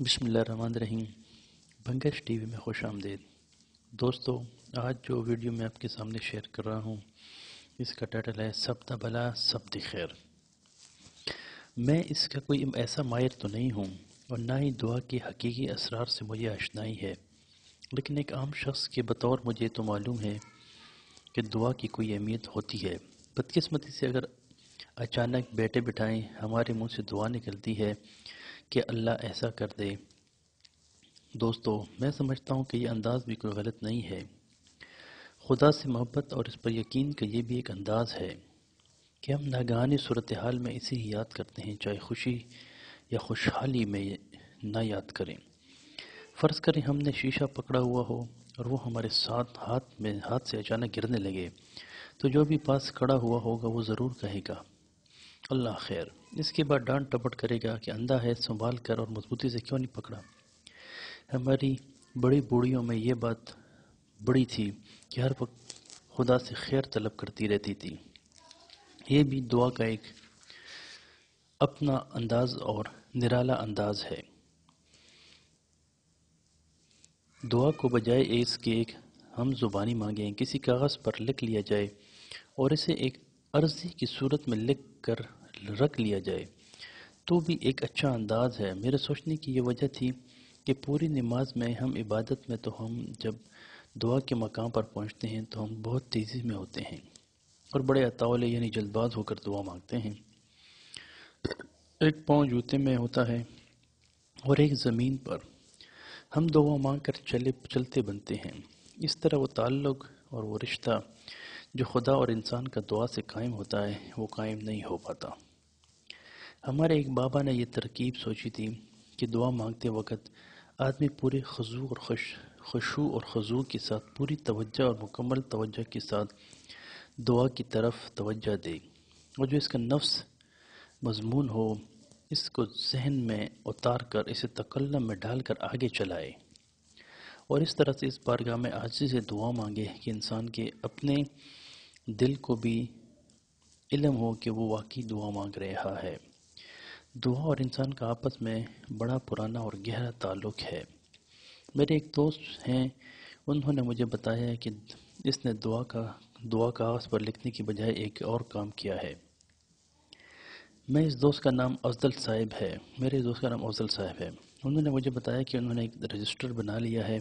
بسم اللہ الرحمن الرحیم۔ بنگش ٹی وی میں خوش آمدید دوستو۔ آج جو ویڈیو میں آپ کے سامنے شیئر کر رہا ہوں اس کا ٹائٹل ہے سب دا بلا سب دی خیر۔ میں اس کا کوئی ایسا ماہر تو نہیں ہوں اور نہ ہی دعا کے حقیقی اسرار سے مجھے آشنائی ہے، لیکن ایک عام شخص کے بطور مجھے تو معلوم ہے کہ دعا کی کوئی اہمیت ہوتی ہے۔ بدقسمتی سے اگر اچانک بیٹھے بٹھائیں ہمارے منہ سے دعا نکلتی ہے کہ اللہ ایسا کر دے۔ دوستو، میں سمجھتا ہوں کہ یہ انداز بھی کوئی غلط نہیں ہے۔ خدا سے محبت اور اس پر یقین کا یہ بھی ایک انداز ہے کہ ہم ناگہانی صورتحال میں اسے ہی یاد کرتے ہیں، چاہے خوشی یا خوشحالی میں نہ یاد کریں۔ فرض کریں ہم نے شیشہ پکڑا ہوا ہو اور وہ ہمارے ساتھ ہاتھ سے اچانک گرنے لگے، تو جو بھی پاس کھڑا ہوا ہوگا وہ ضرور کہے گا اللہ خیر۔ اس کے بعد ڈانٹ ٹپٹ کرے گا کہ اندھا ہے، سنبھال کر اور مضبوطی سے کیوں نہیں پکڑا۔ ہماری بڑی بوڑھیوں میں یہ بات بڑی تھی کہ ہر وقت خدا سے خیر طلب کرتی رہتی تھی۔ یہ بھی دعا کا ایک اپنا انداز اور نرالا انداز ہے۔ دعا کو بجائے اس کے ایک ہم زبانی مانگیں، کسی کاغذ پر لکھ لیا جائے اور اسے ایک عرضی کی صورت میں لکھ کر رکھ لیا جائے تو بھی ایک اچھا انداز ہے۔ میرے سوچنے کی یہ وجہ تھی کہ پوری نماز میں ہم عبادت میں تو ہم جب دعا کے مقام پر پہنچتے ہیں تو ہم بہت تیزی میں ہوتے ہیں اور بڑے اتاولے یعنی جلد باز ہو کر دعا مانگتے ہیں۔ ایک پاؤں جوتے میں ہوتا ہے اور ایک زمین پر۔ ہم دعا مانگ کر چلتے بنتے ہیں۔ اس طرح وہ تعلق اور وہ رشتہ جو خدا اور انسان کا دعا سے قائم ہوتا ہے وہ قائم نہیں ہو پاتا۔ ہمارے ایک بابا نے یہ ترکیب سوچی تھی کہ دعا مانگتے وقت آدمی پورے خشوع اور خضوع کے ساتھ پوری توجہ اور مکمل توجہ کے ساتھ دعا کی طرف توجہ دے، اور جو اس کا نفس مضمون ہو اس کو ذہن میں اتار کر اسے تکلم میں ڈال کر آگے چلائے، اور اس طرح سے اس بارگاہ میں عاجزی سے دعا مانگے کہ انسان کے اپنے دل کو بھی علم ہو کہ وہ واقعی دعا مانگ رہا ہے۔ دعا اور انسان کا آپس میں بڑا پرانا اور گہرا تعلق ہے۔ میرے ایک دوست ہیں، انہوں نے مجھے بتایا ہے کہ اس نے دعا کاغذ پر لکھنے کی بجائے ایک اور کام کیا ہے۔ میرے اس دوست کا نام افضل صاحب ہے۔ انہوں نے مجھے بتایا کہ انہوں نے ایک رجسٹر بنا لیا ہے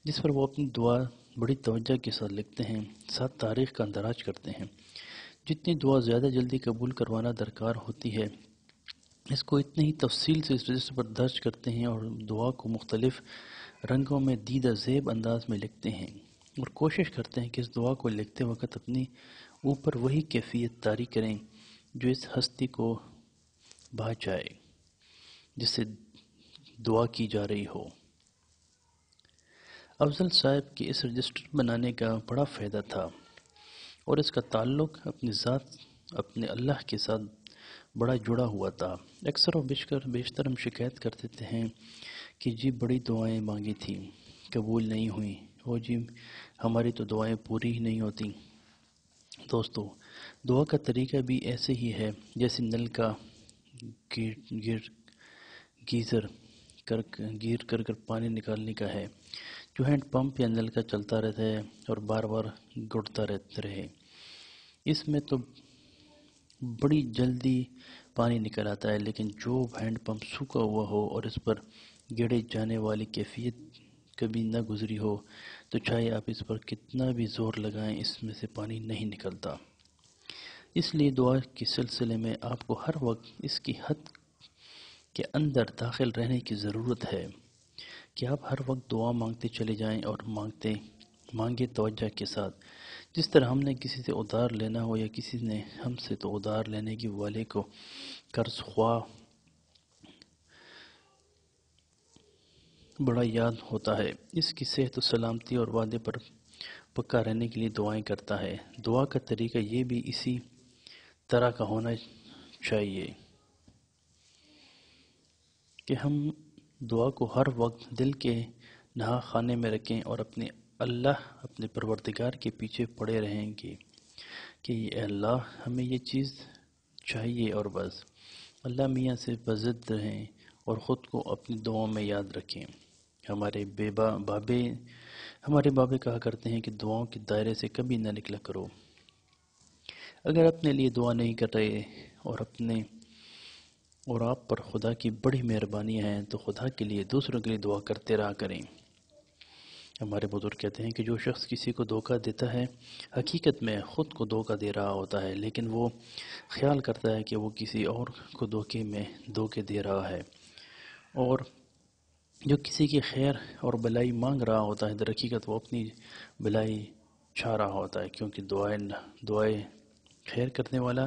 جس پر وہ اپنی دعا بڑی توجہ کے ساتھ لکھتے ہیں، ساتھ تاریخ کا اندراج کرتے ہیں۔ جتنی دعا زیادہ جلدی قبول کروانا درکار ہوتی ہے اس کو اتنی ہی تفصیل سے اس رجسٹر پر درج کرتے ہیں اور دعا کو مختلف رنگوں میں دیدہ زیب انداز میں لکھتے ہیں، اور کوشش کرتے ہیں کہ اس دعا کو لکھتے وقت اپنی اوپر وہی کیفیت طاری کریں جو اس ہستی کو بھا جائے جس سے دعا کی جا رہی ہو۔ افضل صاحب کے اس رجسٹر بنانے کا بڑا فائدہ تھا اور اس کا تعلق اپنی ذات اپنے اللہ کے ساتھ بڑا جڑا ہوا تھا۔ اکثر و بیشتر ہم شکایت کرتے ہیں کہ جی بڑی دعائیں مانگی تھیں، قبول نہیں ہوئیں، او جی ہماری تو دعائیں پوری ہی نہیں ہوتی۔ دوستو، دعا کا طریقہ بھی ایسے ہی ہے جیسے نل کا گیزر گیر کر پانی نکالنے کا ہے، جو ہینڈ پمپ یا نل کا چلتا رہتا ہے اور بار بار گڑتا رہے۔ اس میں تو بڑی جلدی پانی نکل آتا ہے، لیکن جو ہینڈ پمپ سوکھا ہوا ہو اور اس پر گیڑے جانے والی کیفیت کبھی نہ گزری ہو تو چاہے آپ اس پر کتنا بھی زور لگائیں اس میں سے پانی نہیں نکلتا۔ اس لیے دعا کے سلسلے میں آپ کو ہر وقت اس کی حد کے اندر داخل رہنے کی ضرورت ہے کہ آپ ہر وقت دعا مانگتے چلے جائیں اور مانگے توجہ کے ساتھ، جس طرح ہم نے کسی سے ادھار لینا ہو یا کسی نے ہم سے تو ادھار لینے کی والے کو قرض خواہ بڑا یاد ہوتا ہے، اس کی صحت و سلامتی اور وعدے پر پکا رہنے کے لیے دعائیں کرتا ہے۔ دعا کا طریقہ یہ بھی اسی طرح کا ہونا چاہیے کہ ہم دعا کو ہر وقت دل کے نہا خانے میں رکھیں اور اپنے پروردگار کے پیچھے پڑے رہیں گے کہ اے اللہ ہمیں یہ چیز چاہیے، اور بس اللہ میاں سے بضد رہیں اور خود کو اپنی دعاؤں میں یاد رکھیں۔ ہمارے بابے کہا کرتے ہیں کہ دعاؤں کے دائرے سے کبھی نہ نکلا کرو۔ اگر اپنے لیے دعا نہیں کر رہے اور آپ پر خدا کی بڑی مہربانی ہیں تو خدا کے لیے دوسروں کے لیے دعا کرتے رہا کریں۔ ہمارے بزرگ کہتے ہیں کہ جو شخص کسی کو دھوکہ دیتا ہے حقیقت میں خود کو دھوکہ دے رہا ہوتا ہے، لیکن وہ خیال کرتا ہے کہ وہ کسی اور کو دھوکے دے رہا ہے، اور جو کسی کی خیر اور بلائی مانگ رہا ہوتا ہے در حقیقت وہ اپنی بلائی چھا رہا ہوتا ہے، کیونکہ دعائیں خیر کرنے والا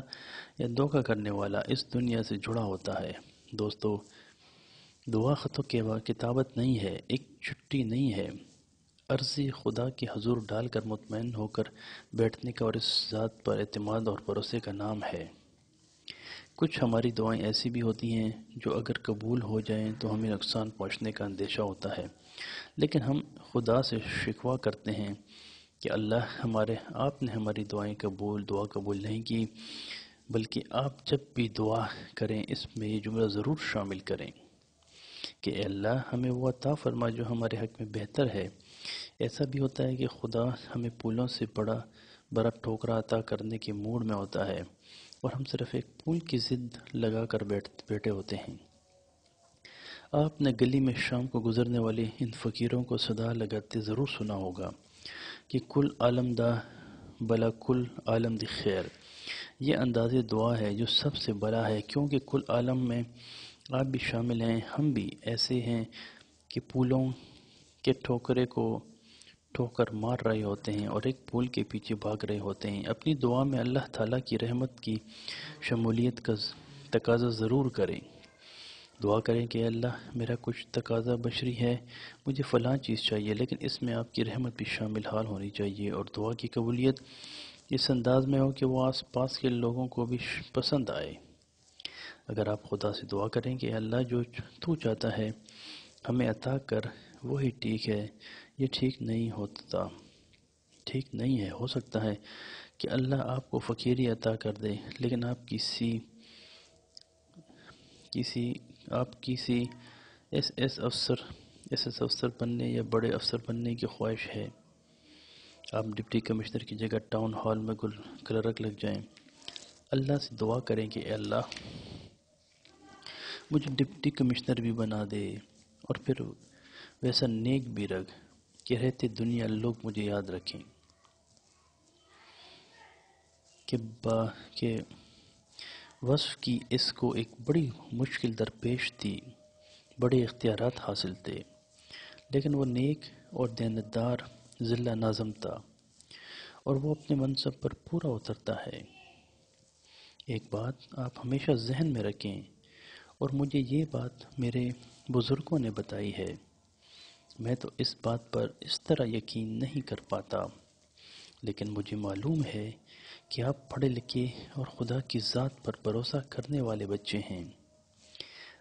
یا دھوکہ کرنے والا اس دنیا سے جڑا ہوتا ہے۔ دوستو، دعا خطوں کے کتابت نہیں ہے، ایک چھٹی نہیں ہے، عرضی خدا کے حضور ڈال کر مطمئن ہو کر بیٹھنے کا اور اس ذات پر اعتماد اور بھروسے کا نام ہے۔ کچھ ہماری دعائیں ایسی بھی ہوتی ہیں جو اگر قبول ہو جائیں تو ہمیں نقصان پہنچنے کا اندیشہ ہوتا ہے، لیکن ہم خدا سے شکوہ کرتے ہیں کہ اللہ آپ نے ہماری دعا قبول نہیں کی، بلکہ آپ جب بھی دعا کریں اس میں یہ جملہ ضرور شامل کریں کہ اے اللہ ہمیں وہ عطا فرما جو ہمارے حق میں بہتر ہے۔ ایسا بھی ہوتا ہے کہ خدا ہمیں پھولوں سے بڑا ٹھوکرا عطا کرنے کے موڈ میں ہوتا ہے اور ہم صرف ایک پھول کی ضد لگا کر بیٹھے ہوتے ہیں۔ آپ نے گلی میں شام کو گزرنے والے ان فقیروں کو صدا لگاتے ضرور سنا ہوگا کہ کل عالم دا بلا کل عالم دی خیر۔ یہ انداز دعا ہے جو سب سے بڑا ہے، کیونکہ کل عالم میں آپ بھی شامل ہیں۔ ہم بھی ایسے ہیں کہ پھولوں کے ٹھوکرے کو ٹھوکر مار رہے ہوتے ہیں اور ایک پھول کے پیچھے بھاگ رہے ہوتے ہیں۔ اپنی دعا میں اللہ تعالیٰ کی رحمت کی شمولیت کا تقاضا ضرور کریں۔ دعا کریں کہ اے اللہ میرا کچھ تقاضا بشری ہے، مجھے فلاں چیز چاہیے، لیکن اس میں آپ کی رحمت بھی شامل حال ہونی چاہیے، اور دعا کی قبولیت اس انداز میں ہو کہ وہ آس پاس کے لوگوں کو بھی پسند آئے۔ اگر آپ خدا سے دعا کریں کہ اے اللہ جو تو چاہتا ہے ہمیں عطا کر وہی ٹھیک ہے، یہ ٹھیک نہیں ہے، ہو سکتا ہے کہ اللہ آپ کو فقیری عطا کر دے، لیکن آپ کسی ایس ایس افسر بننے یا بڑے افسر بننے کی خواہش ہے، آپ ڈپٹی کمشنر کی جگہ ٹاؤن ہال میں کلرک لگ جائیں۔ اللہ سے دعا کریں کہ اے اللہ مجھے ڈپٹی کمشنر بھی بنا دے، اور پھر ویسا نیک بھی رکھ کہ رہتے دنیا لوگ مجھے یاد رکھیں کہ وصف کی اس کو ایک بڑی مشکل درپیش تھی، بڑے اختیارات حاصل تھے، لیکن وہ نیک اور دیندار ضلع ناظم تھا، اور وہ اپنے منصب پر پورا اترتا ہے۔ ایک بات آپ ہمیشہ ذہن میں رکھیں، اور مجھے یہ بات میرے بزرگوں نے بتائی ہے، میں تو اس بات پر اس طرح یقین نہیں کر پاتا، لیکن مجھے معلوم ہے کہ آپ پڑھے لکھے اور خدا کی ذات پر بھروسہ کرنے والے بچے ہیں۔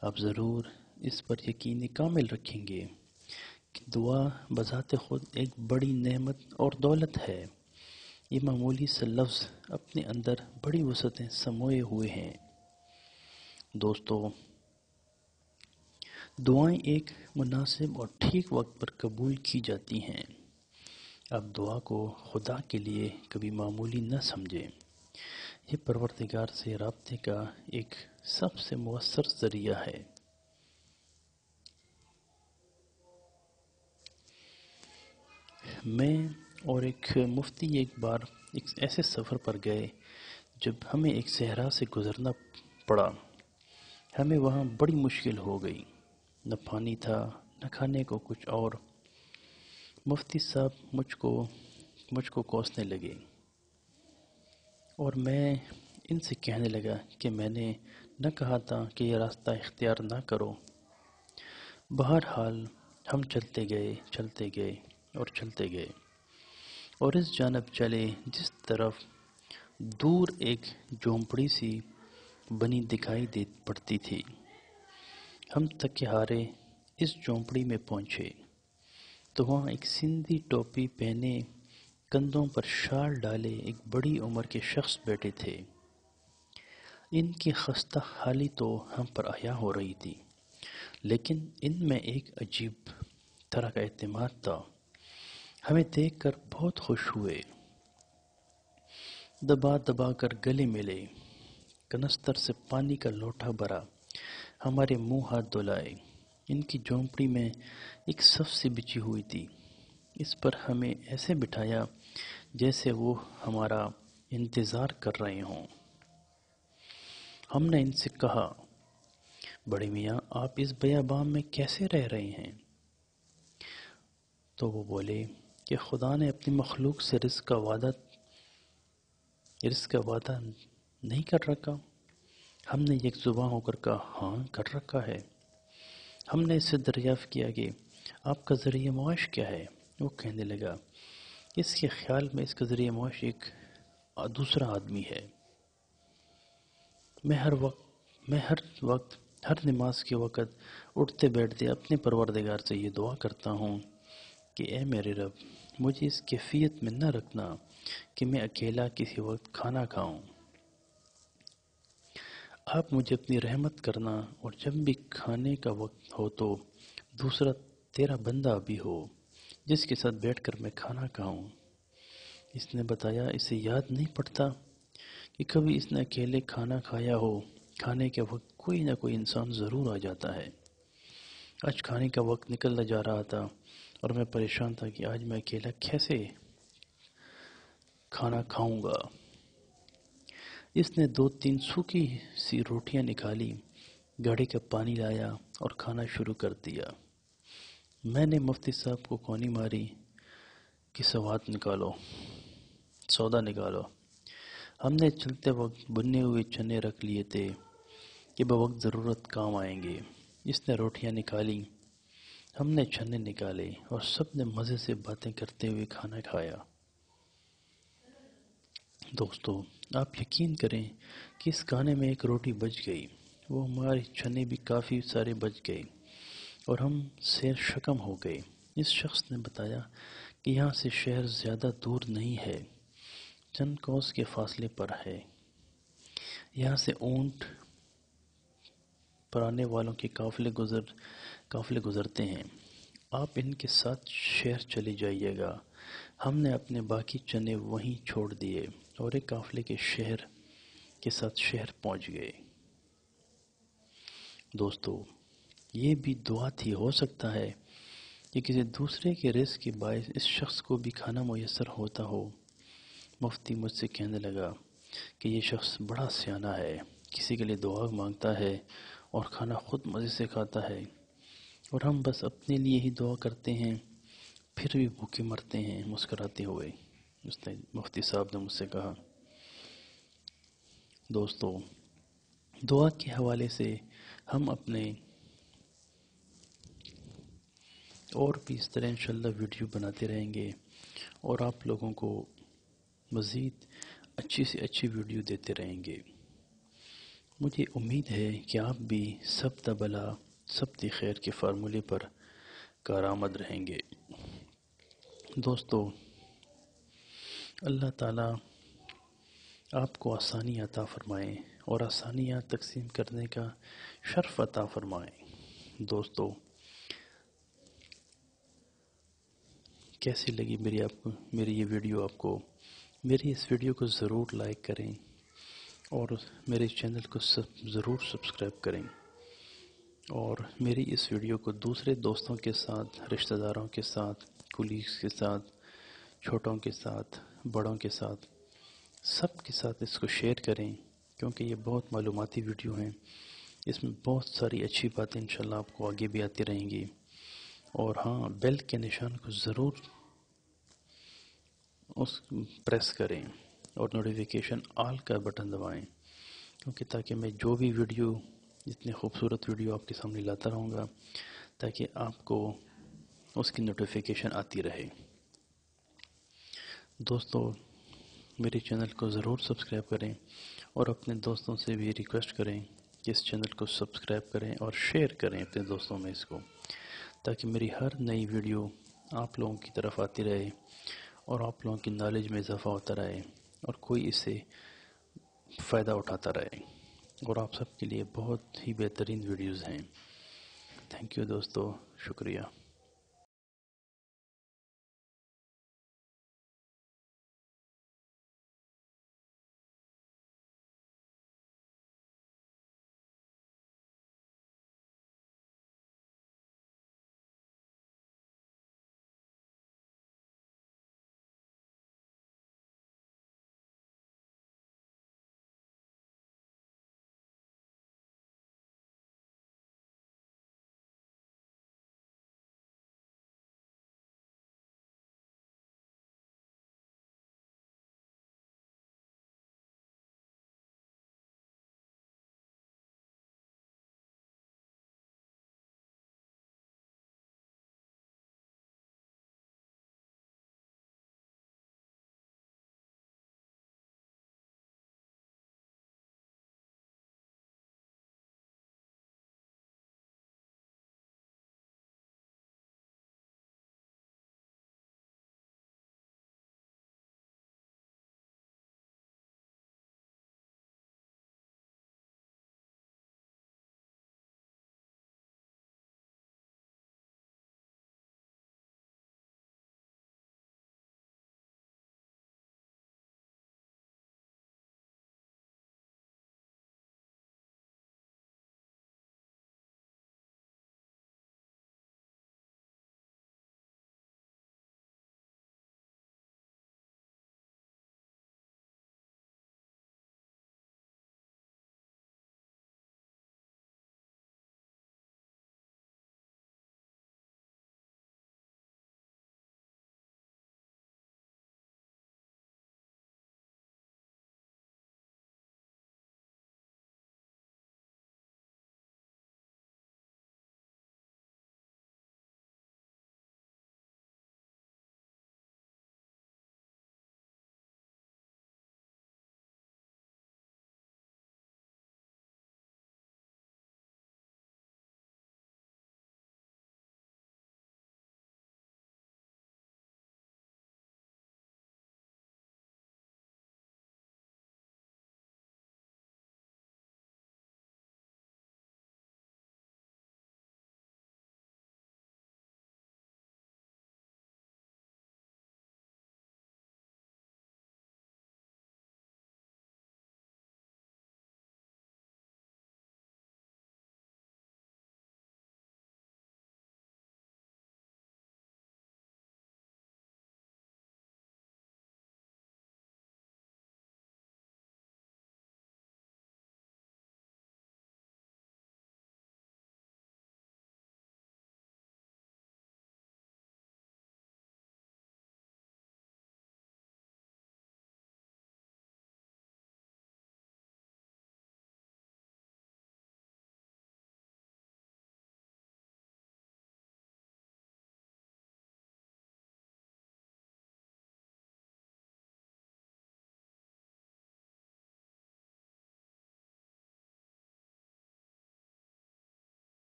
آپ ضرور اس پر یقین کامل رکھیں گے کہ دعا بذات خود ایک بڑی نعمت اور دولت ہے۔ یہ معمولی سا لفظ اپنے اندر بڑی وسعتیں سموئے ہوئے ہیں۔ دوستو، دعائیں ایک مناسب اور ٹھیک وقت پر قبول کی جاتی ہیں۔ آپ دعا کو خدا کے لیے کبھی معمولی نہ سمجھیں، یہ پروردگار سے رابطے کا ایک سب سے مؤثر ذریعہ ہے۔ میں اور ایک مفتی ایک بار ایک ایسے سفر پر گئے جب ہمیں ایک صحرا سے گزرنا پڑا۔ ہمیں وہاں بڑی مشکل ہو گئی، نہ پانی تھا نہ کھانے کو کچھ، اور مفتی صاحب مجھ کو کوسنے لگے، اور میں ان سے کہنے لگا کہ میں نے نہ کہا تھا کہ یہ راستہ اختیار نہ کرو۔ بہرحال ہم چلتے گئے اور اس جانب چلے جس طرف دور ایک جھونپڑی سی بنی دکھائی پڑتی تھی۔ ہم تھکے ہارے اس جھونپڑی میں پہنچے تو وہاں ایک سندھی ٹوپی پہنے، کندھوں پر شال ڈالے ایک بڑی عمر کے شخص بیٹھے تھے۔ ان کی خستہ حالی تو ہم پر عیاں ہو رہی تھی۔ لیکن ان میں ایک عجیب طرح کا اعتماد تھا۔ ہمیں دیکھ کر بہت خوش ہوئے، دبا دبا کر گلے ملے، کنستر سے پانی کا لوٹا بھرا، ہمارے منہ ہاتھ دھلائے۔ ان کی جھونپڑی میں ایک صف سی بچھی ہوئی تھی، اس پر ہمیں ایسے بٹھایا جیسے وہ ہمارا انتظار کر رہے ہوں۔ ہم نے ان سے کہا، بڑے میاں آپ اس بیابان میں کیسے رہ رہے ہیں؟ تو وہ بولے کہ خدا نے اپنی مخلوق سے رزق کا وعدہ نہیں کر رکھا؟ ہم نے یک زباں ہو کر کہا، ہاں کر رکھا ہے۔ ہم نے اس سے دریافت کیا کہ آپ کا ذریعہ معاش کیا ہے؟ وہ کہنے لگا، اس کے خیال میں اس کا ذریعہ معاش ایک دوسرا آدمی ہے۔ میں ہر وقت ہر نماز کے وقت اٹھتے بیٹھتے اپنے پروردگار سے یہ دعا کرتا ہوں کہ اے میرے رب، مجھے اس کیفیت میں نہ رکھنا کہ میں اکیلا کسی وقت کھانا کھاؤں۔ آپ مجھے اپنی رحمت کرنا، اور جب بھی کھانے کا وقت ہو تو دوسرا تیرا بندہ بھی ہو جس کے ساتھ بیٹھ کر میں کھانا کھاؤں۔ اس نے بتایا اسے یاد نہیں پڑتا کہ کبھی اس نے اکیلے کھانا کھایا ہو۔ کھانے کے وقت کوئی نہ کوئی انسان ضرور آ جاتا ہے۔ آج کھانے کا وقت نکلتا جا رہا تھا اور میں پریشان تھا کہ آج میں اکیلا کیسے کھانا کھاؤں گا۔ اس نے 2-3 سوکھی سی روٹیاں نکالی، گھڑے کا پانی لایا اور کھانا شروع کر دیا۔ میں نے مفتی صاحب کو کونی ماری کہ سودا نکالو۔ ہم نے چلتے وقت بنے ہوئے چنے رکھ لیے تھے کہ بوقت ضرورت کام آئیں گے۔ اس نے روٹیاں نکالی، ہم نے چنے نکالے اور سب نے مزے سے باتیں کرتے ہوئے کھانا کھایا۔ دوستو، آپ یقین کریں کہ اس کھانے میں ایک روٹی بچ گئی، وہ ہمارے چنے بھی کافی سارے بچ گئے اور ہم سیر شکم ہو گئے۔ اس شخص نے بتایا کہ یہاں سے شہر زیادہ دور نہیں ہے، چند کوس کے فاصلے پر ہے۔ یہاں سے اونٹ پر آنے والوں کے قافلے گزرتے ہیں، آپ ان کے ساتھ شہر چلے جائیے گا۔ ہم نے اپنے باقی چنے وہیں چھوڑ دیے اور ایک قافلے کے ساتھ شہر پہنچ گئے۔ دوستو، یہ بھی دعا تھی، ہو سکتا ہے کہ کسی دوسرے کے رزق کے باعث اس شخص کو بھی کھانا میسر ہوتا ہو۔ مفتی مجھ سے کہنے لگا کہ یہ شخص بڑا سیانہ ہے، کسی کے لیے دعا مانگتا ہے اور کھانا خود مزے سے کھاتا ہے، اور ہم بس اپنے لیے ہی دعا کرتے ہیں، پھر بھی بھوکے مرتے ہیں مسکراتے ہوئے۔ مفتی صاحب نے مجھ سے کہا۔ دوستو، دعا کے حوالے سے ہم اپنے اور بھی اس طرح انشاءاللہ ویڈیو بناتے رہیں گے اور آپ لوگوں کو مزید اچھی سے اچھی ویڈیو دیتے رہیں گے۔ مجھے امید ہے کہ آپ بھی سب دا بلا سب دی خیر کے فارمولے پر کارآمد رہیں گے۔ دوستو، اللہ تعالیٰ آپ کو آسانی عطا فرمائیں اور آسانیاں تقسیم کرنے کا شرف عطا فرمائیں۔ دوستو، کیسی لگی میری یہ ویڈیو آپ کو؟ میری اس ویڈیو کو ضرور لائک کریں اور میرے چینل کو ضرور سبسکرائب کریں، اور میری اس ویڈیو کو دوسرے دوستوں کے ساتھ، رشتہ داروں کے ساتھ، کولیگز کے ساتھ، چھوٹوں کے ساتھ، بڑوں کے ساتھ، سب کے ساتھ اس کو شیئر کریں، کیونکہ یہ بہت معلوماتی ویڈیو ہیں۔ اس میں بہت ساری اچھی باتیں انشاءاللہ آپ کو آگے بھی آتی رہیں گی۔ اور ہاں، بیل کے نشان کو ضرور پریس کریں اور نوٹیفیکیشن آل کا بٹن دبائیں، کیونکہ تاکہ میں جو بھی ویڈیو، اتنے خوبصورت ویڈیو آپ کے سامنے لاتا رہوں گا، تاکہ آپ کو اس کی نوٹیفیکیشن آتی رہے۔ دوستو، میرے چینل کو ضرور سبسکرائب کریں اور اپنے دوستوں سے بھی ریکویسٹ کریں کہ اس چینل کو سبسکرائب کریں اور شیئر کریں اپنے دوستوں میں اس کو، تاکہ میری ہر نئی ویڈیو آپ لوگوں کی طرف آتی رہے اور آپ لوگوں کی نالج میں اضافہ ہوتا رہے اور کوئی اس سے فائدہ اٹھاتا رہے، اور آپ سب کے لیے بہت ہی بہترین ویڈیوز ہیں۔ تھینک یو دوستو، شکریہ.